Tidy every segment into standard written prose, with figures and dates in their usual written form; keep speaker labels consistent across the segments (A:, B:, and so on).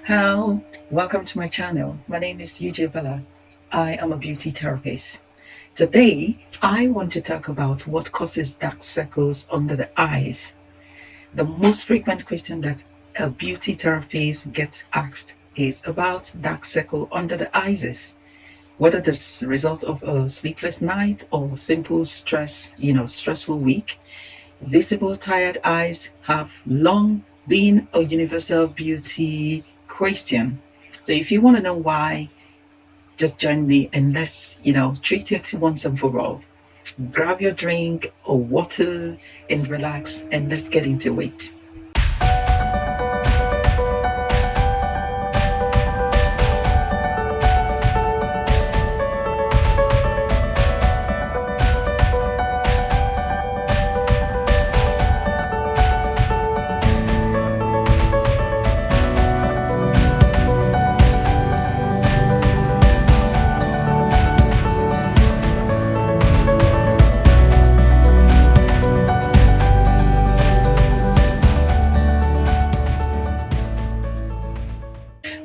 A: Hello, welcome to my channel. My name is UJ Bella. I am a beauty therapist. Today, I want to talk about what causes dark circles under the eyes. The most frequent question that a beauty therapist gets asked is about dark circle under the eyes. Whether the result of a sleepless night or simple stressful week, visible tired eyes have long been a universal beauty question. So if you want to know why, just join me and let's treat it once and for all. Grab your drink or water and relax and let's get into it.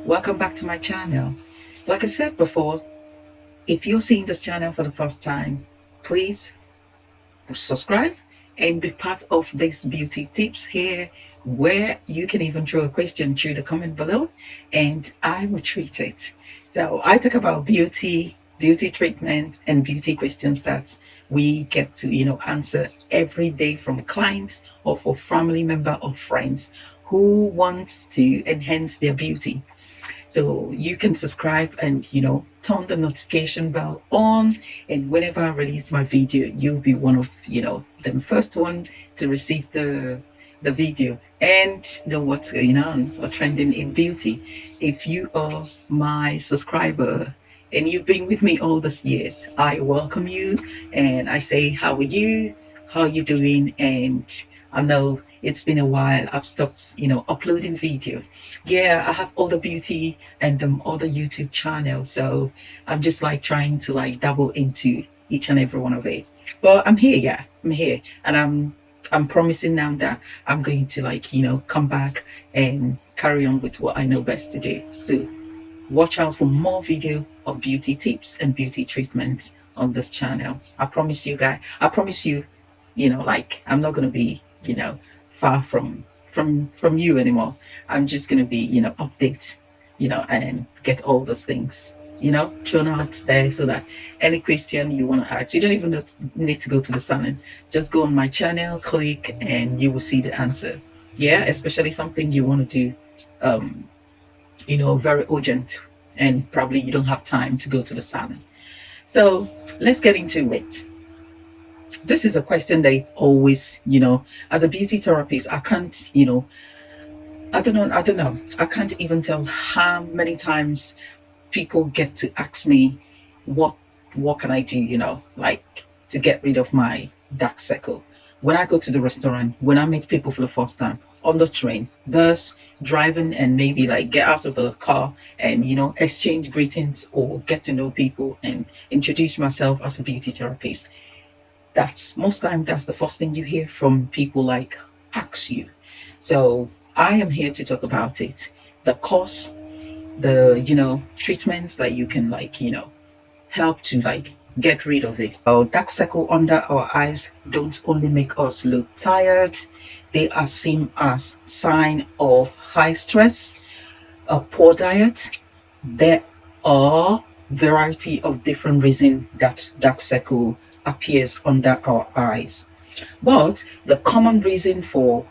A: Welcome back to my channel. Like I said before, if you're seeing this channel for the first time, please subscribe and be part of this beauty tips here, where you can even throw a question through the comment below and I will treat it. So I talk about beauty treatment and beauty questions that we get to answer every day from clients or for family member or friends who wants to enhance their beauty. So you can subscribe and turn the notification bell on, and whenever I release my video, you'll be one of the first one to receive the video and know what's going on or trending in beauty. If you are my subscriber and you've been with me all these years, I welcome you and I say, how are you? How are you doing? And I know it's been a while. I've stopped, uploading video. Yeah, I have other beauty and other YouTube channels, so I'm just like trying to like dabble into each and every one of it. But I'm here, yeah, I'm here, and I'm promising now that I'm going to come back and carry on with what I know best to do. So watch out for more video of beauty tips and beauty treatments on this channel. I promise you guys. I promise you, I'm not gonna be far from you anymore. I'm just gonna be update and get all those things thrown out there, so that any question you want to ask, you don't even need to go to the salon. Just go on my channel, click, and you will see the answer. Yeah, especially something you want to do very urgent and probably you don't have time to go to the salon. So let's get into it. This is a question that it's always, as a beauty therapist, I can't, I don't know, I can't even tell how many times people get to ask me, what can I do, like to get rid of my dark circle. When I go to the restaurant, when I meet people for the first time, on the train, bus, driving, and maybe like get out of the car and exchange greetings or get to know people and introduce myself as a beauty therapist, that's most time that's the first thing you hear from people, like ask you. So I am here to talk about it, the cause, the treatments that you can help to get rid of it. Our dark circle under our eyes don't only make us look tired, they are seen as sign of high stress, a poor diet. There are variety of different reasons that dark circle appears under our eyes, but the common reason for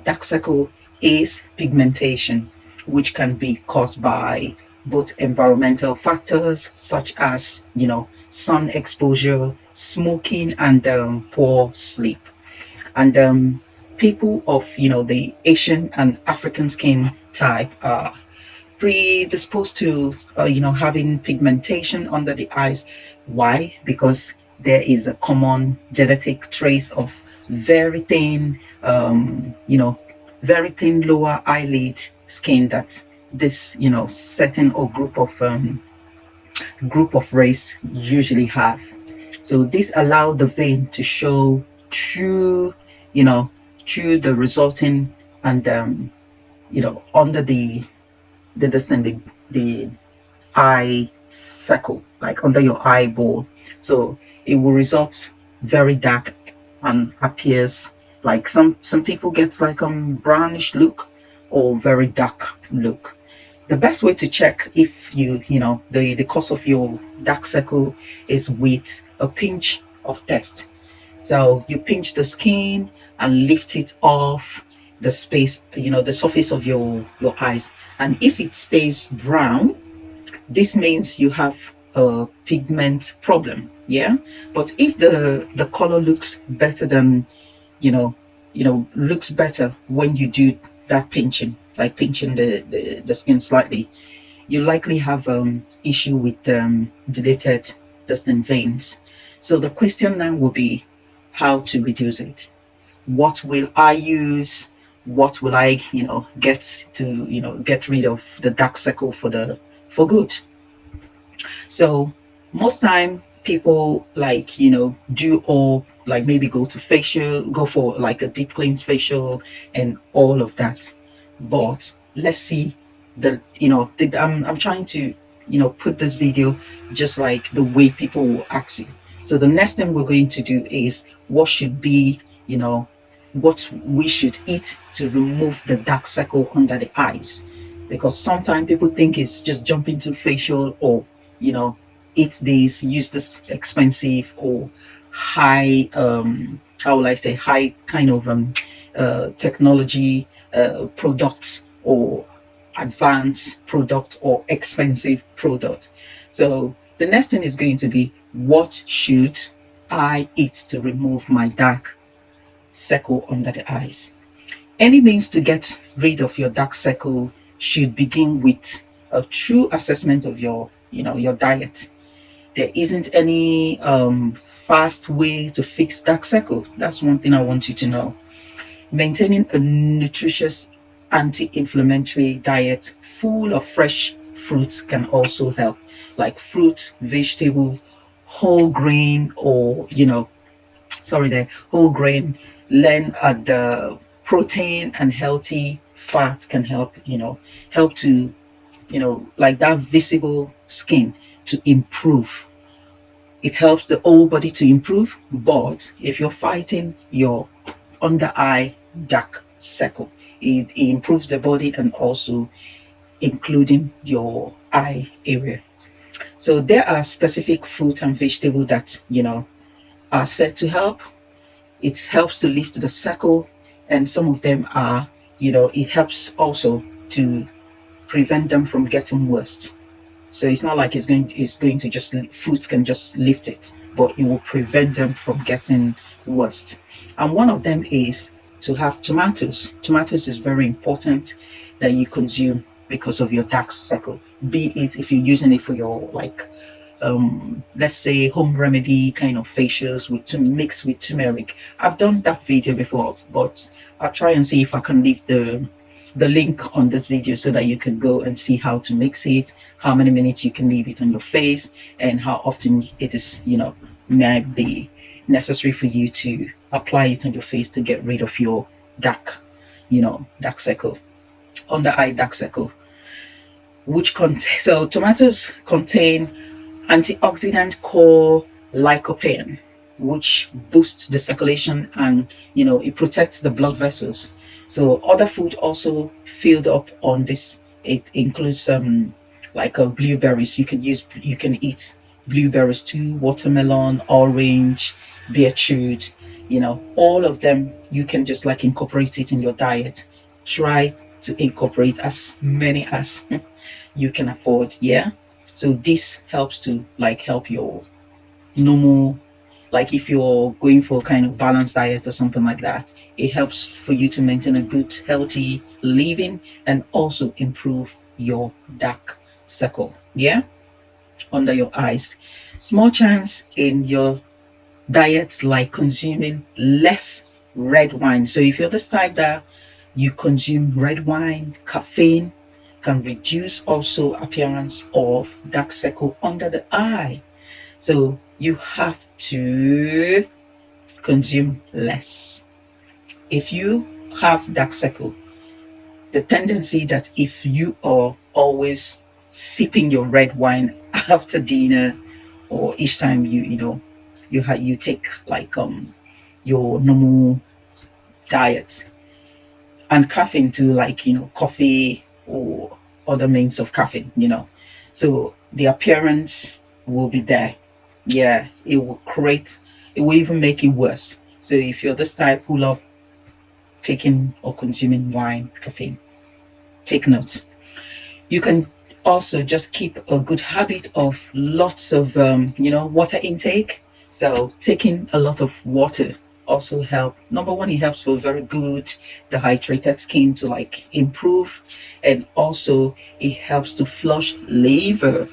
A: dark circle is pigmentation, which can be caused by both environmental factors such as sun exposure, smoking, and poor sleep. And people of the Asian and African skin type are predisposed to having pigmentation under the eyes. Why? Because there is a common genetic trace of very thin very thin lower eyelid skin that this certain or group of race usually have. So this allow the vein to show through you know through the resulting and under the the eye circle, like under your eyeball. So it will result very dark and appears like some people get like brownish look or very dark look. The best way to check if the cause of your dark circle is with a pinch of test. So you pinch the skin and lift it off the space, the surface of your eyes. And if it stays brown, this means you have a pigment problem. Yeah. But if the color looks better than, you know looks better when you do that pinching, like pinching the skin slightly, you likely have issue with dilated distant veins. So the question now will be how to reduce it. What will I use? What will I get to get rid of the dark circle for good? So most time people like do all like maybe go to facial, go for like a deep cleanse facial and all of that. But let's see I'm trying to put this video just like the way people will ask you. So the next thing we're going to do is what should be what we should eat to remove the dark circle under the eyes, because sometimes people think it's just jumping to facial or you know eat this, use this expensive or high how will I say high kind of technology products or advanced product or expensive product. So the next thing is going to be what should I eat to remove my dark circle under the eyes. Any means to get rid of your dark circle should begin with a true assessment of your diet. There isn't any fast way to fix dark circle. That's one thing I want you to know. Maintaining a nutritious anti-inflammatory diet full of fresh fruits can also help, like fruit, vegetable, whole grain, or sorry there, whole grain, learn at the protein and healthy fats can help to like that visible skin to improve. It helps the whole body to improve. But if you're fighting your under eye dark circle, it improves the body and also including your eye area. So there are specific fruit and vegetable that are said to help. It helps to lift the circle, and some of them are it helps also to prevent them from getting worse. So it's not like it's going to just fruits can just lift it, but it will prevent them from getting worse. And one of them is to have tomatoes. Tomatoes is very important that you consume because of your dark circle. Be it if you're using it for your like let's say home remedy kind of facials with to mix with turmeric. I've done that video before, but I'll try and see if I can leave the link on this video so that you can go and see how to mix it, how many minutes you can leave it on your face, and how often it is might be necessary for you to apply it on your face to get rid of your dark circle, under eye dark circle. So tomatoes contain antioxidant called lycopene, which boosts the circulation and it protects the blood vessels. So other food also filled up on this. It includes like blueberries. You can eat blueberries too, watermelon, orange, beetroot. All of them you can just like incorporate it in your diet. Try to incorporate as many as you can afford. Yeah. So this helps to like help your normal, like if you're going for kind of balanced diet or something like that, it helps for you to maintain a good healthy living and also improve your dark circle, yeah, under your eyes. Small chance in your diet, like consuming less red wine. So if you're this type that you consume red wine, caffeine can reduce also appearance of dark circle under the eye. So you have to consume less. If you have dark circle, the tendency that if you are always sipping your red wine after dinner, or each time you take like your normal diet, and caffeine to like coffee or other means of caffeine, so the appearance will be there. Yeah, it will even make it worse. So if you're this type who love taking or consuming wine, caffeine, take notes. You can also just keep a good habit of lots of water intake. So taking a lot of water also help. Number one, it helps for very good dehydrated skin to like improve, and also it helps to flush liver.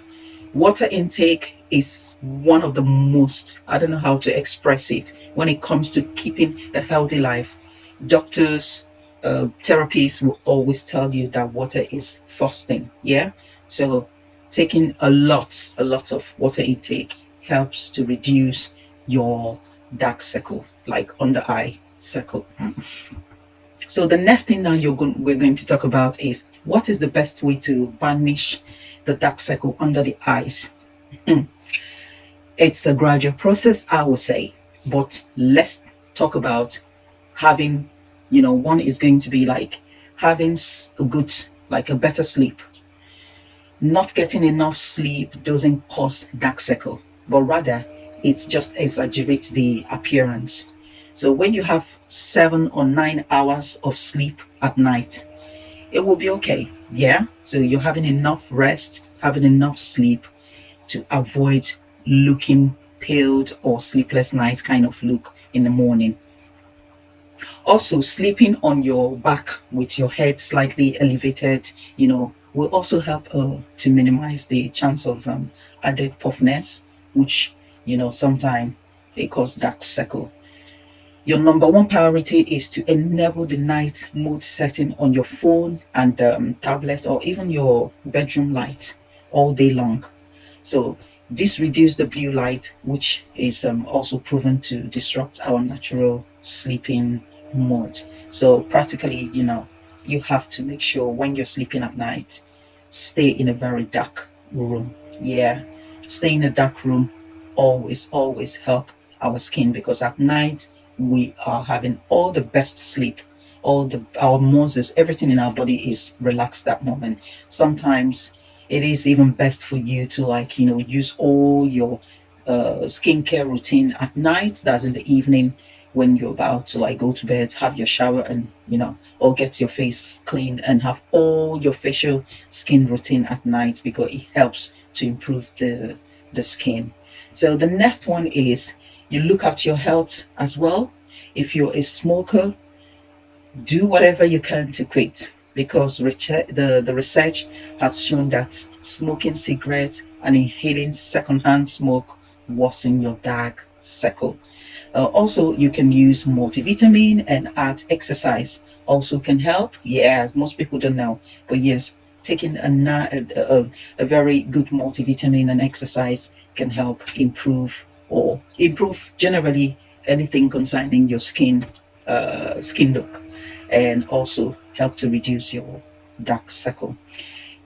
A: Water intake is one of the most, I don't know how to express it, when it comes to keeping a healthy life. Doctors, therapists will always tell you that water is first thing. Yeah, so taking a lot of water intake helps to reduce your dark circle, like under eye circle. So the next thing now we're going to talk about is what is the best way to banish the dark circle under the eyes. It's a gradual process, I would say, but let's talk about having, one is going to be like having a good, like a better sleep. Not getting enough sleep doesn't cause dark circle, but rather it just exaggerates the appearance. So when you have 7 or 9 hours of sleep at night, it will be okay. Yeah, so you're having enough rest, having enough sleep to avoid looking pale or sleepless night kind of look in the morning. Also, sleeping on your back with your head slightly elevated, will also help to minimize the chance of added puffiness, which, sometimes it causes dark circle. Your number one priority is to enable the night mode setting on your phone and tablet, or even your bedroom light all day long. So this reduces the blue light, which is also proven to disrupt our natural sleeping mode. So practically, you have to make sure when you're sleeping at night, stay in a very dark room. Yeah, stay in a dark room always help our skin, because at night we are having all the best sleep. All the our muscles, everything in our body is relaxed that moment. Sometimes it is even best for you to like use all your skincare routine at night. That's in the evening when you're about to like go to bed, have your shower, and or get your face cleaned, and have all your facial skin routine at night, because it helps to improve the skin. So the next one is you look at your health as well. If you're a smoker, do whatever you can to quit, because the research has shown that smoking cigarettes and inhaling secondhand smoke worsen your dark circle. Also, you can use multivitamin, and add exercise also can help. Yeah, most people don't know, but yes, taking a very good multivitamin and exercise can help improve generally anything concerning your skin look, and also help to reduce your dark circle.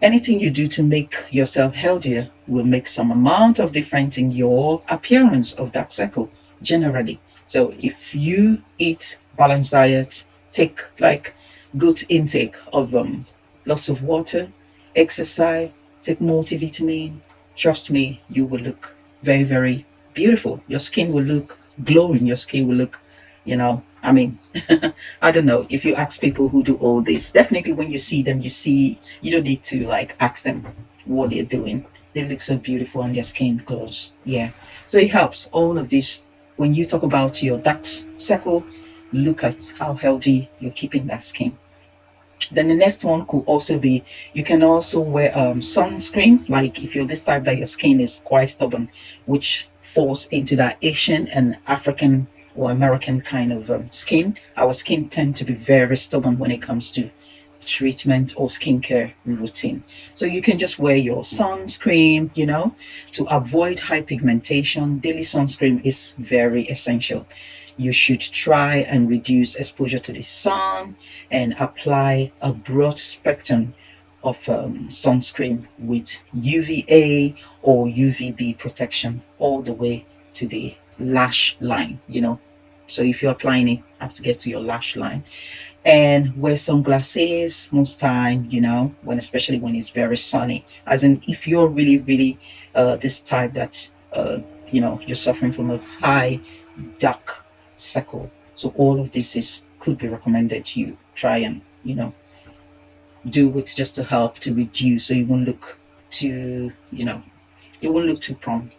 A: Anything you do to make yourself healthier will make some amount of difference in your appearance of dark circle generally. So if you eat balanced diet, take like good intake of lots of water, exercise, take multivitamin, trust me, you will look very, very beautiful. Your skin will look glowing. Your skin will look, I mean, I don't know. If you ask people who do all this, definitely when you see them, you don't need to like ask them what they're doing. They look so beautiful and their skin glows. Yeah. So it helps. All of this, when you talk about your dark circle, look at how healthy you're keeping that skin. Then the next one could also be you can also wear sunscreen. Like if you're this type that your skin is quite stubborn, which falls into that Asian and African or American kind of skin. Our skin tend to be very stubborn when it comes to treatment or skincare routine. So you can just wear your sunscreen, to avoid hyperpigmentation. Daily sunscreen is very essential. You should try and reduce exposure to the sun, and apply a broad spectrum of sunscreen with UVA or UVB protection all the way to the lash line, So if you're applying it, you have to get to your lash line, and wear sunglasses most time, when especially when it's very sunny. As in, if you're really, really this type that you're suffering from a high dark circle, so all of this is could be recommended you try and do it just to help to reduce, so you won't look too it won't look too prone.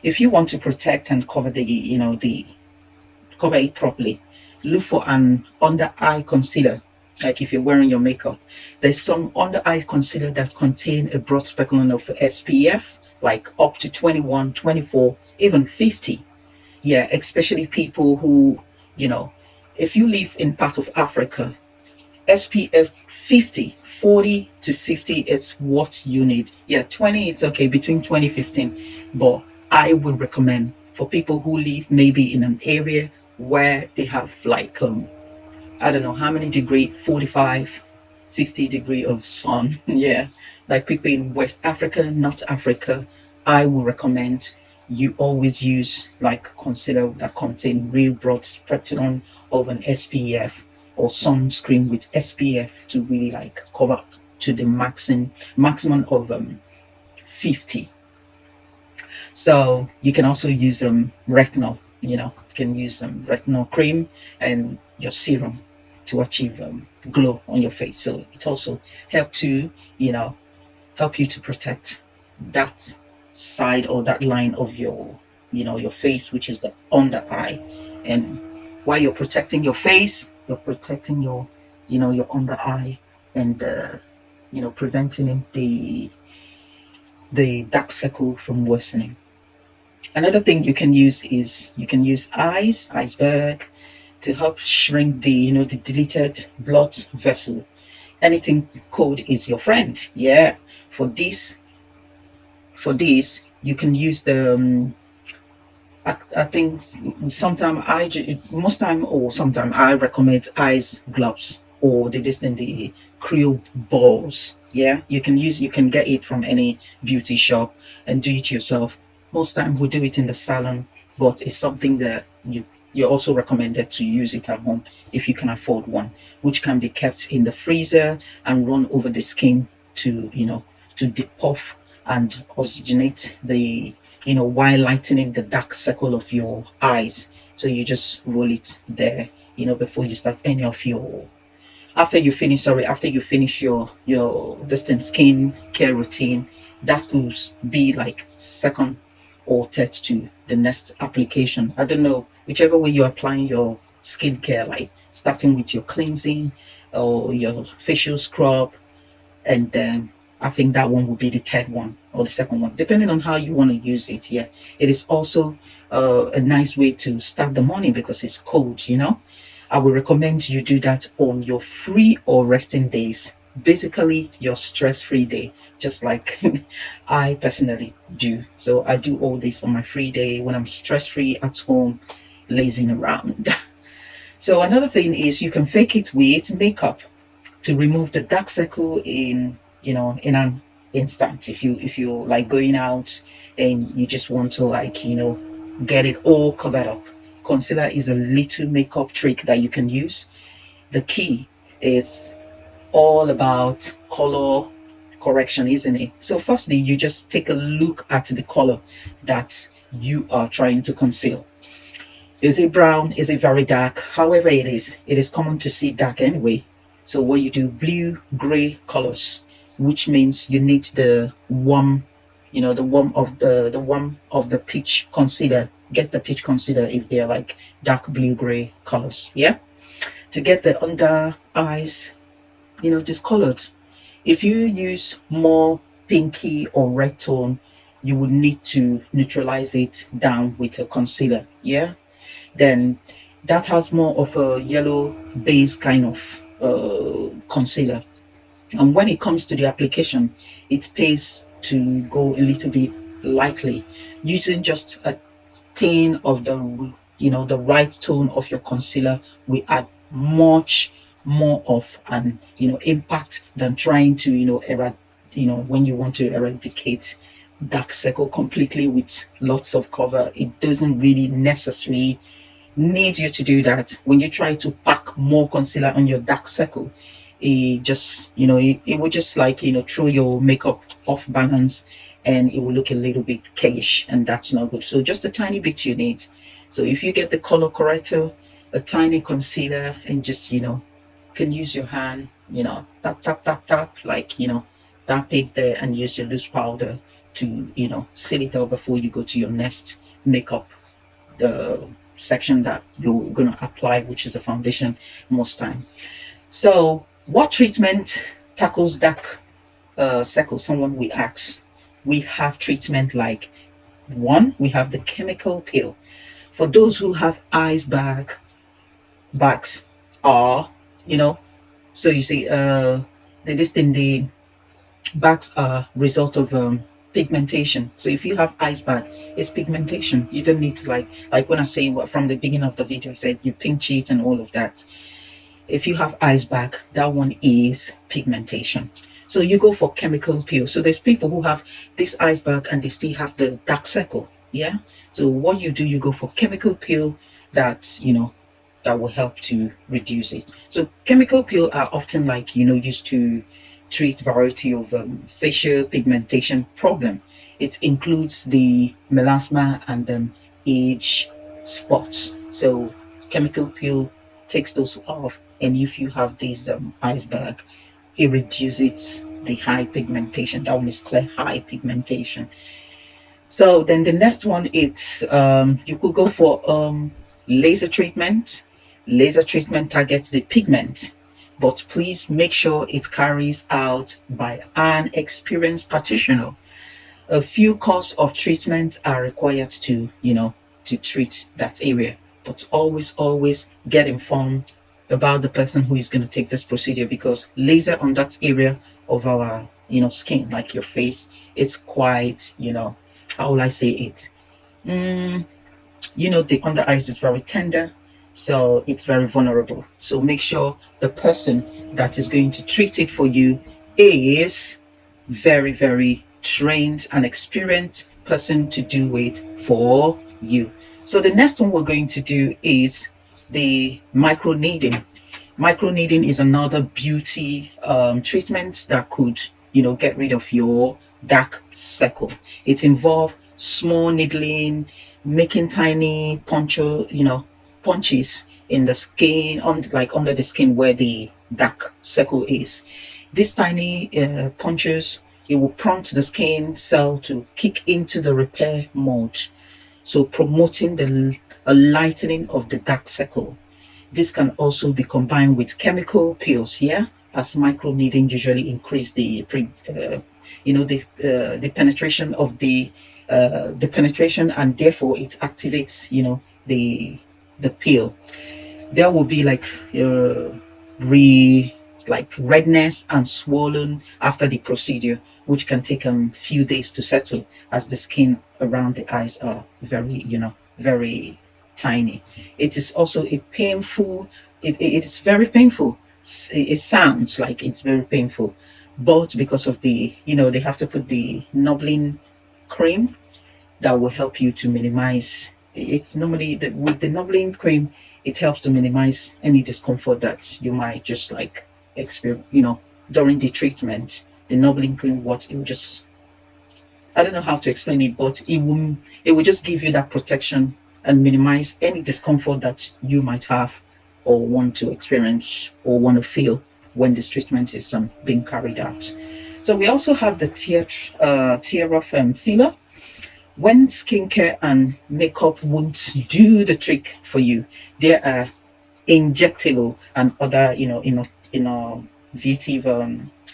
A: If you want to protect and cover the cover it properly, look for an under eye concealer. Like if you're wearing your makeup, there's some under eye concealer that contain a broad spectrum of SPF, like up to 21, 24, even 50. Yeah, especially people who, you know if you live in part of Africa, SPF 50, 40 to 50 is what you need. Yeah, 20 it's okay, between 20 15, but I would recommend for people who live maybe in an area where they have like I don't know how many degree, 45, 50 degree of sun. Yeah, like people in West Africa, North Africa, I would recommend you always use like concealer that contain real broad spectrum of an SPF, or sunscreen with SPF, to really like cover to the maximum of 50. So you can also use retinol. You can use retinol cream and your serum to achieve glow on your face. So it also help to help you to protect that side or that line of your face, which is the under eye. And while you're protecting your face, you're protecting your under eye, and preventing the dark circle from worsening. Another thing you can use is you can use iceberg to help shrink the deleted blood vessel. Anything cold is your friend. Yeah, for this you can use the I think most time or sometime I recommend ice gloves, or the cryo balls. Yeah, you can get it from any beauty shop and do it yourself. Most time we do it in the salon, but it's something that you're also recommended to use it at home if you can afford one, which can be kept in the freezer and run over the skin to to depuff and oxygenate the while lightening the dark circle of your eyes. So you just roll it there, before you start any of your after you finish your distant skin care routine. That could be like second or third to the next application. I don't know, whichever way you're applying your skincare, like starting with your cleansing or your facial scrub, and then I think that one will be the third one or the second one, depending on how you want to use it. Yeah, it is also a nice way to start the morning because it's cold. I would recommend you do that on your free or resting days, basically your stress-free day, just like I personally do. So I do all this on my free day when I'm stress-free at home, lazing around. So another thing is you can fake it with makeup to remove the dark circle in an instant. If you like going out and you just want to like get it all covered up, concealer is a little makeup trick that you can use. The key is all about color correction, isn't it? So firstly, you just take a look at the color that you are trying to conceal. Is it brown? Is it very dark? However it is common to see dark anyway. So what you do, blue, gray colors, which means you need the warm, the warm of the peach concealer. Get the peach concealer if they're like dark blue, gray colors. Yeah, to get the under eyes, discolored. If you use more pinky or red tone, you would need to neutralize it down with a concealer. Yeah, then that has more of a yellow base kind of concealer. And when it comes to the application, it pays to go a little bit lightly, using just a tin of the right tone of your concealer will add much more of an impact than trying to when you want to eradicate dark circle completely with lots of cover. It doesn't really necessarily need you to do that. When you try to pack more concealer on your dark circle, it just it will just like throw your makeup off balance, and it will look a little bit cash, and that's not good. So just a tiny bit you need. So if you get the color corrector, a tiny concealer, and just can use your hand, tap tap tap tap, like tap it there, and use your loose powder to seal it up before you go to your next makeup, the section that you're going to apply, which is the foundation most time. So what treatment tackles dark circle? Someone will ask. We have treatment like, one, we have the chemical peel for those who have eyes bags are so you see the bags are result of pigmentation. So if you have ice bag, it's pigmentation. You don't need to like when I say from the beginning of the video, I said you pinch it and all of that. If you have ice bag, that one is pigmentation. So you go for chemical peel. So there's people who have this ice bag and they still have the dark circle. Yeah. So what you do, you go for chemical peel that that will help to reduce it. So chemical peel are often like used to treat variety of facial pigmentation problem. It includes the melasma and age spots. So chemical peel takes those off, and if you have this ice bag, it reduces the high pigmentation. That one is clear high pigmentation. So then the next one, it's you could go for laser treatment. Laser treatment targets the pigment, but please make sure it carries out by an experienced practitioner. A few course of treatment are required to to treat that area, but always get informed about the person who is going to take this procedure, because laser on that area of our skin, like your face, it's quite how will I say it, mm, the under eyes is very tender, so it's very vulnerable. So make sure the person that is going to treat it for you is very trained and experienced person to do it for you. So the next one we're going to do is the micro needling. Micro needling is another beauty treatment that could get rid of your dark circle. It involves small needling, making tiny punches in the skin, on like under the skin where the dark circle is. These tiny punches, it will prompt the skin cell to kick into the repair mode, so promoting the a lightening of the dark circle. This can also be combined with chemical peels, yeah, as micro needling usually increase the penetration of the penetration, and therefore it activates the peel. There will be like re like redness and swollen after the procedure, which can take a few days to settle, as the skin around the eyes are very tiny. It is also a painful, it is very painful. It sounds like it's very painful, but because of the they have to put the numbing cream that will help you to minimize. It's normally with the numbing cream, it helps to minimize any discomfort that you might just like experience during the treatment. The numbing cream, what it will just, I don't know how to explain it, but it will just give you that protection and minimize any discomfort that you might have or want to experience or want to feel when this treatment is being carried out. So we also have the tear off filler. When skincare and makeup won't do the trick for you, there are injectable and other innovative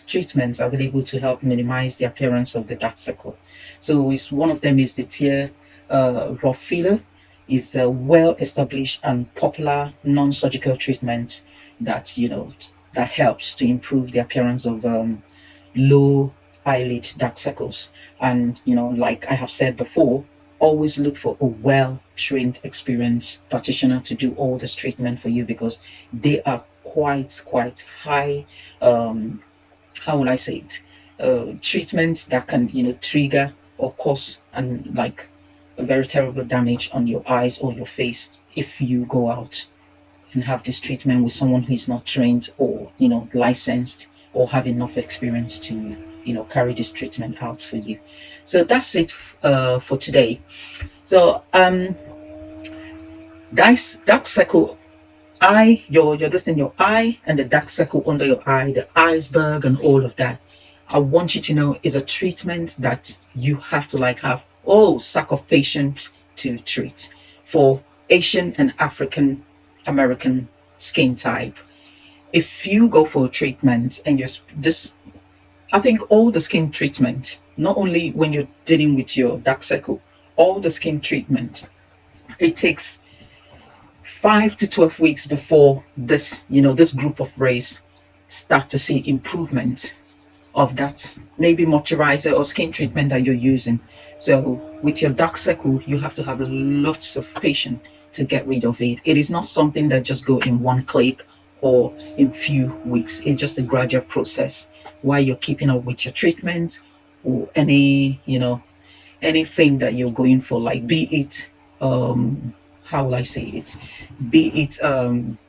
A: treatments available to help minimize the appearance of the dark circle. So it's one of them is the tear raw filler. Is a well established and popular non-surgical treatment that that helps to improve the appearance of low eyelid dark circles. And like I have said before, always look for a well trained experienced practitioner to do all this treatment for you, because they are quite high, how will I say it, treatment that can, trigger or cause and like a very terrible damage on your eyes or your face if you go out and have this treatment with someone who is not trained or licensed or have enough experience to carry this treatment out for you. So that's it for today. So guys, dark circle eye, your just in your eye, and the dark circle under your eye, the iceberg and all of that, I want you to know is a treatment that you have to like have all sack of patience to treat for Asian and African American skin type. If you go for a treatment and you're this, I think all the skin treatment, not only when you're dealing with your dark circle, all the skin treatment, it takes 5 to 12 weeks before this group of rays start to see improvement of that maybe moisturizer or skin treatment that you're using. So with your dark circle, you have to have lots of patience to get rid of it. It is not something that just go in one click or in few weeks. It's just a gradual process while you're keeping up with your treatment or anything that you're going for, like be it how will I say it, be it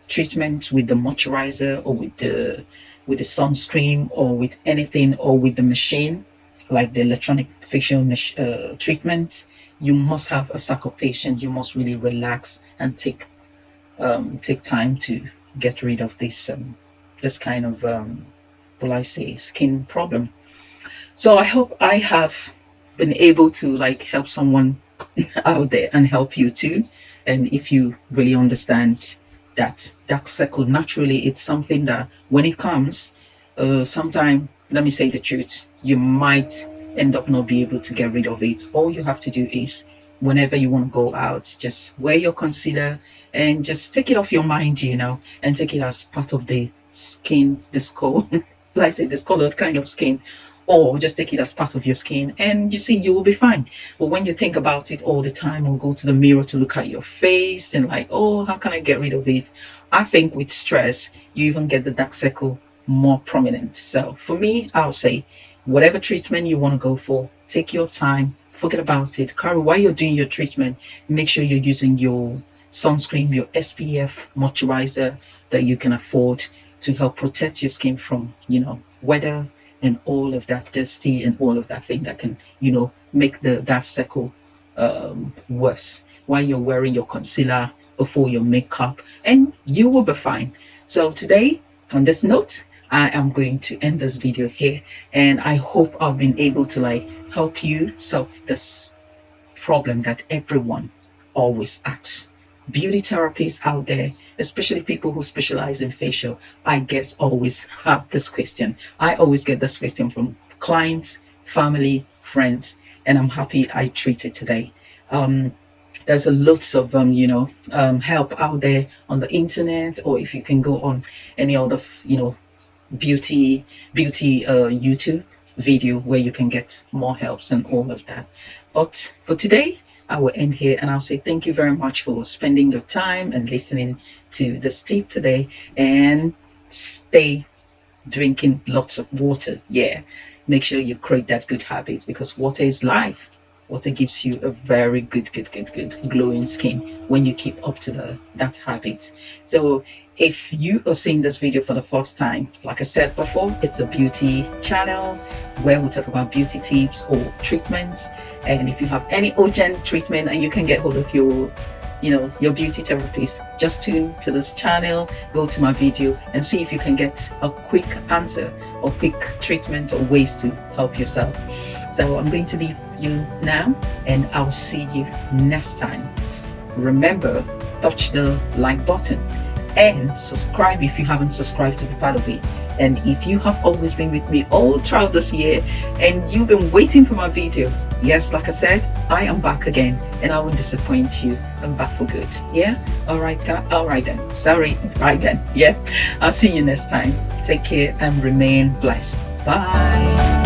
A: treatment with the moisturizer or with the sunscreen or with anything or with the machine like the electronic facial treatment. You must have a sack of patience. You must really relax and take time to get rid of this kind of will I say skin problem. So I hope I have been able to like help someone out there and help you too. And if you really understand that dark circle, naturally it's something that when it comes, sometime, let me say the truth, you might end up not be able to get rid of it. All you have to do is whenever you want to go out, just wear your concealer and just take it off your mind, and take it as part of the skin, like I say, discolored kind of skin, or just take it as part of your skin, and you see you will be fine. But when you think about it all the time or go to the mirror to look at your face and like, oh, how can I get rid of it, I think with stress you even get the dark circle more prominent. So for me, I'll say whatever treatment you want to go for, take your time, forget about it. Carry while you're doing your treatment, make sure you're using your sunscreen, your SPF moisturizer that you can afford to help protect your skin from weather and all of that dusty and all of that thing that can make the dark circle worse while you're wearing your concealer before your makeup, and you will be fine. So today, on this note, I am going to end this video here, and I hope I've been able to like help you solve this problem that everyone always asks. Beauty therapists out there, especially people who specialize in facial, I guess always have this question. I always get this question from clients, family, friends, and I'm happy I treated today. There's a lots of help out there on the internet, or if you can go on any other beauty YouTube video where you can get more helps and all of that. But for today, I will end here, and I'll say thank you very much for spending your time and listening to this tip today, and stay drinking lots of water. Yeah, make sure you create that good habit, because water is life. Water gives you a very good glowing skin when you keep up to that habit. So if you are seeing this video for the first time, like I said before, it's a beauty channel where we talk about beauty tips or treatments. And if you have any urgent treatment and you can get hold of your beauty therapist, just tune to this channel, go to my video and see if you can get a quick answer or quick treatment or ways to help yourself. So I'm going to leave you now, and I'll see you next time. Remember, touch the like button and subscribe if you haven't subscribed to be part of it. And if you have always been with me all throughout this year and you've been waiting for my video, yes, like I said, I am back again, and I won't disappoint you. I'm back for good. Yeah, all right then, sorry, right then. Yeah, I'll see you next time. Take care and remain blessed. Bye.